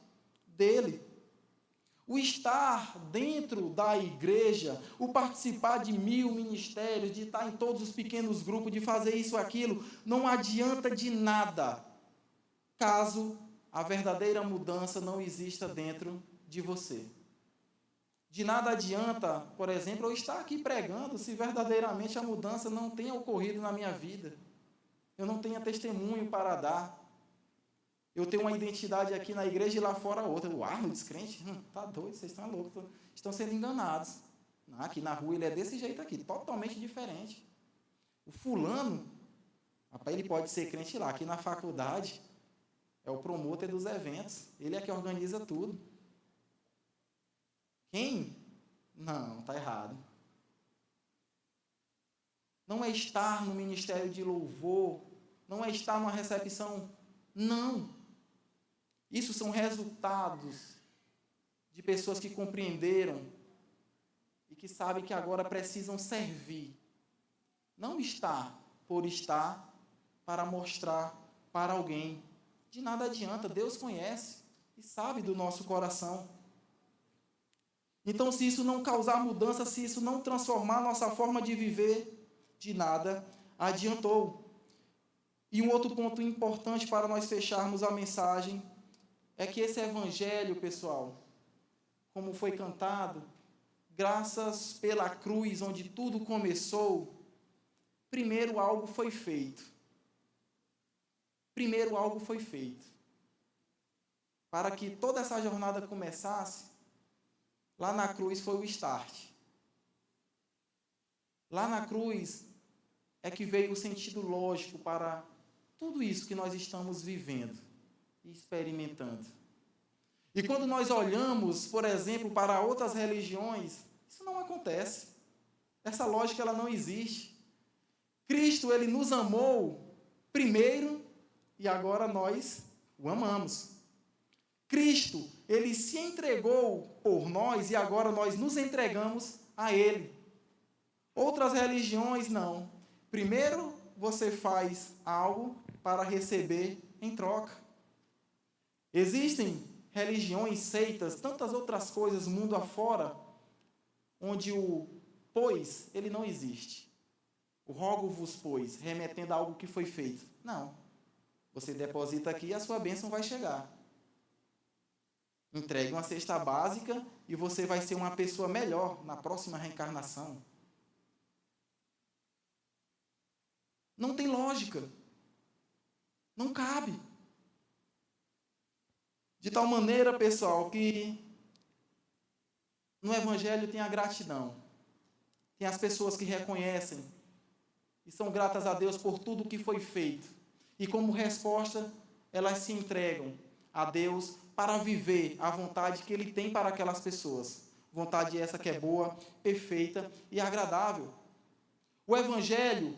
dele. O estar dentro da igreja, o participar de 1000 ministérios, de estar em todos os pequenos grupos, de fazer isso, aquilo, não adianta de nada, caso a verdadeira mudança não exista dentro de você. De nada adianta, por exemplo, eu estar aqui pregando se verdadeiramente a mudança não tenha ocorrido na minha vida. Eu não tenho testemunho para dar. Eu tenho uma identidade aqui na igreja e lá fora outra. O Arnold, descrente? Tá doido, vocês estão loucos. Estão sendo enganados. Aqui na rua ele é desse jeito aqui, totalmente diferente. O fulano, rapaz, ele pode ser crente lá. Aqui na faculdade, é o promotor dos eventos. Ele é que organiza tudo. Quem? Não, está errado. Não é estar no ministério de louvor, não é estar numa recepção, não. Isso são resultados de pessoas que compreenderam e que sabem que agora precisam servir. Não estar por estar para mostrar para alguém. De nada adianta, Deus conhece e sabe do nosso coração. Então, se isso não causar mudança, se isso não transformar nossa forma de viver, de nada adiantou. E um outro ponto importante para nós fecharmos a mensagem é que esse evangelho, pessoal, como foi cantado, graças pela cruz, onde tudo começou, primeiro algo foi feito. Primeiro algo foi feito. Para que toda essa jornada começasse, lá na cruz foi o start. Lá na cruz é que veio o sentido lógico para tudo isso que nós estamos vivendo e experimentando. E quando nós olhamos, por exemplo, para outras religiões, isso não acontece. Essa lógica ela não existe. Cristo, ele nos amou primeiro e agora nós o amamos. Cristo, ele se entregou por nós e agora nós nos entregamos a ele. Outras religiões não. Primeiro você faz algo para receber em troca. Existem religiões, seitas, tantas outras coisas mundo afora, onde o pois, ele não existe. O rogo-vos, pois, remetendo a algo que foi feito. Não. Você deposita aqui e a sua bênção vai chegar. Entregue uma cesta básica e você vai ser uma pessoa melhor na próxima reencarnação. Não tem lógica. Não cabe. De tal maneira, pessoal, que no Evangelho tem a gratidão. Tem as pessoas que reconhecem e são gratas a Deus por tudo que foi feito. E como resposta, elas se entregam a Deus para viver a vontade que Ele tem para aquelas pessoas. Vontade essa que é boa, perfeita e agradável. O Evangelho,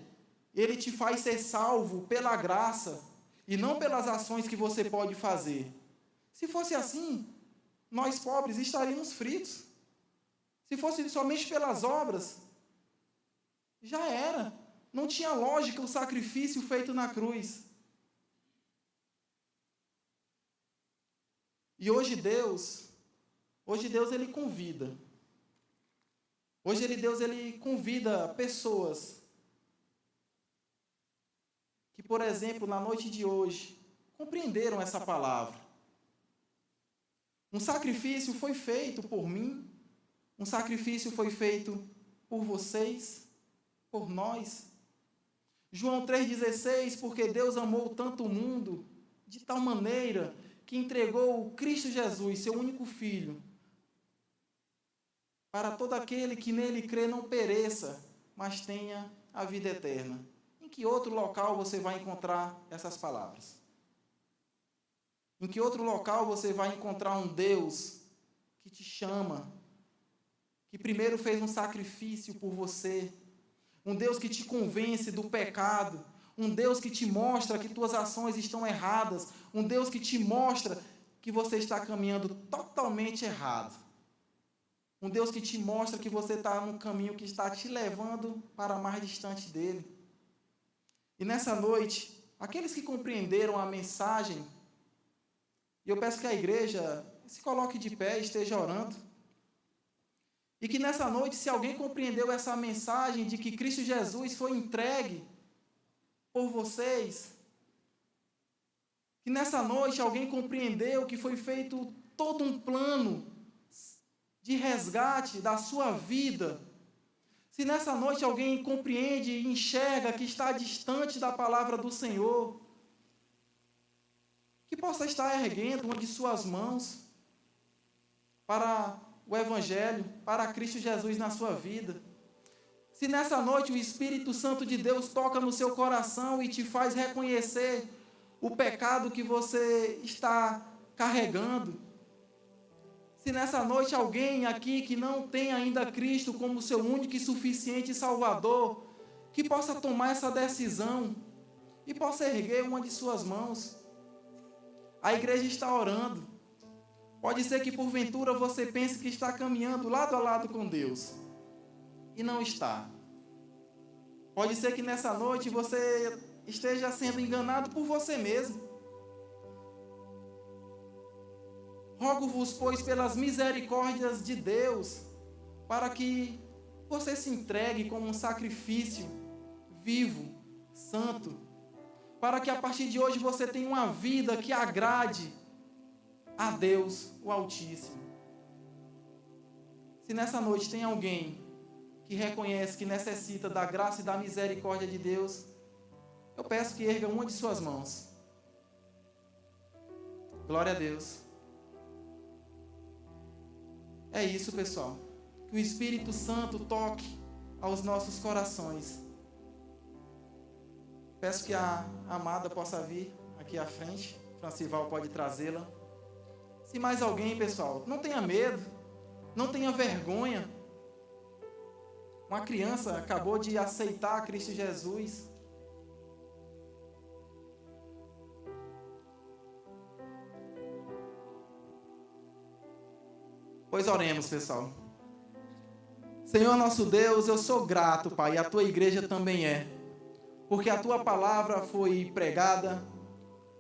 ele te faz ser salvo pela graça e não pelas ações que você pode fazer. Se fosse assim, nós pobres estaríamos fritos. Se fosse somente pelas obras, já era. Não tinha lógica o sacrifício feito na cruz. E hoje Deus ele convida. Hoje Deus ele convida pessoas que, por exemplo, na noite de hoje, compreenderam essa palavra. Um sacrifício foi feito por mim, um sacrifício foi feito por vocês, por nós. João 3,16, porque Deus amou tanto o mundo, de tal maneira que entregou o Cristo Jesus, seu único Filho, para todo aquele que nele crê não pereça, mas tenha a vida eterna. Em que outro local você vai encontrar essas palavras? Em que outro local você vai encontrar um Deus que te chama, que primeiro fez um sacrifício por você, um Deus que te convence do pecado, um Deus que te mostra que tuas ações estão erradas, um Deus que te mostra que você está caminhando totalmente errado, um Deus que te mostra que você está num caminho que está te levando para mais distante dele. E nessa noite, aqueles que compreenderam a mensagem, e eu peço que a igreja se coloque de pé e esteja orando, e que nessa noite, se alguém compreendeu essa mensagem de que Cristo Jesus foi entregue por vocês, que nessa noite alguém compreendeu que foi feito todo um plano de resgate da sua vida, se nessa noite alguém compreende e enxerga que está distante da palavra do Senhor, que possa estar erguendo uma de suas mãos para o Evangelho, para Cristo Jesus na sua vida. Se nessa noite o Espírito Santo de Deus toca no seu coração e te faz reconhecer o pecado que você está carregando, se nessa noite alguém aqui que não tem ainda Cristo como seu único e suficiente Salvador, que possa tomar essa decisão e possa erguer uma de suas mãos. A igreja está orando. Pode ser que porventura você pense que está caminhando lado a lado com Deus e não está. Pode ser que nessa noite você esteja sendo enganado por você mesmo. Rogo-vos, pois, pelas misericórdias de Deus, para que você se entregue como um sacrifício vivo, santo, para que a partir de hoje você tenha uma vida que agrade a Deus, o Altíssimo. Se nessa noite tem alguém que reconhece que necessita da graça e da misericórdia de Deus, eu peço que erga uma de suas mãos. Glória a Deus. É isso, pessoal. Que o Espírito Santo toque aos nossos corações. Peço que a amada possa vir aqui à frente. Francival pode trazê-la. Se mais alguém, pessoal, não tenha medo, não tenha vergonha. Uma criança acabou de aceitar Cristo Jesus. Pois oremos, pessoal. Senhor nosso Deus, eu sou grato, Pai, e a tua igreja também é. Porque a tua palavra foi pregada,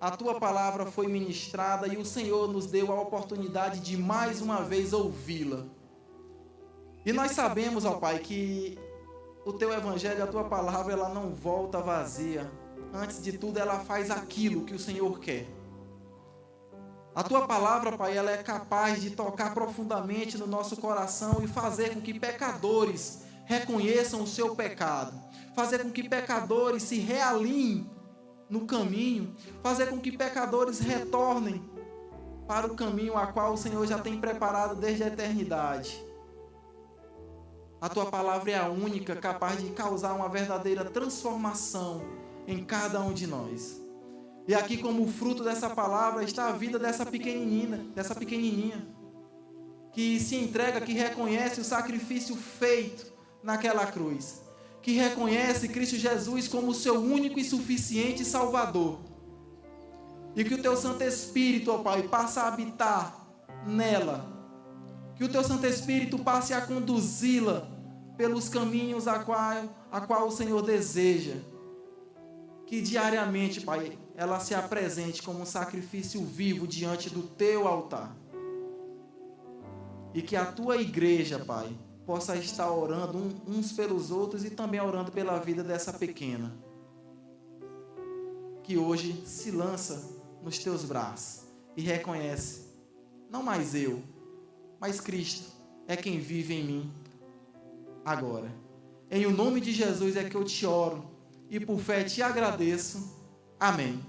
a tua palavra foi ministrada e o Senhor nos deu a oportunidade de mais uma vez ouvi-la. E nós sabemos, ó Pai, que o teu evangelho, a tua palavra, ela não volta vazia. Antes de tudo, ela faz aquilo que o Senhor quer. A tua palavra, Pai, ela é capaz de tocar profundamente no nosso coração e fazer com que pecadores reconheçam o seu pecado. Fazer com que pecadores se realinhem no caminho. Fazer com que pecadores retornem para o caminho a qual o Senhor já tem preparado desde a eternidade. A tua palavra é a única capaz de causar uma verdadeira transformação em cada um de nós. E aqui, como fruto dessa palavra, está a vida dessa pequenininha, que se entrega, que reconhece o sacrifício feito naquela cruz, que reconhece Cristo Jesus como o seu único e suficiente Salvador. E que o teu Santo Espírito, ó Pai, passe a habitar nela, que o teu Santo Espírito passe a conduzi-la pelos caminhos a qual o Senhor deseja. Que diariamente, Pai, ela se apresente como um sacrifício vivo diante do teu altar. E que a tua igreja, Pai, possa estar orando uns pelos outros e também orando pela vida dessa pequena, que hoje se lança nos teus braços e reconhece, não mais eu, mas Cristo é quem vive em mim agora. Em o nome de Jesus é que eu te oro e por fé te agradeço. Amém.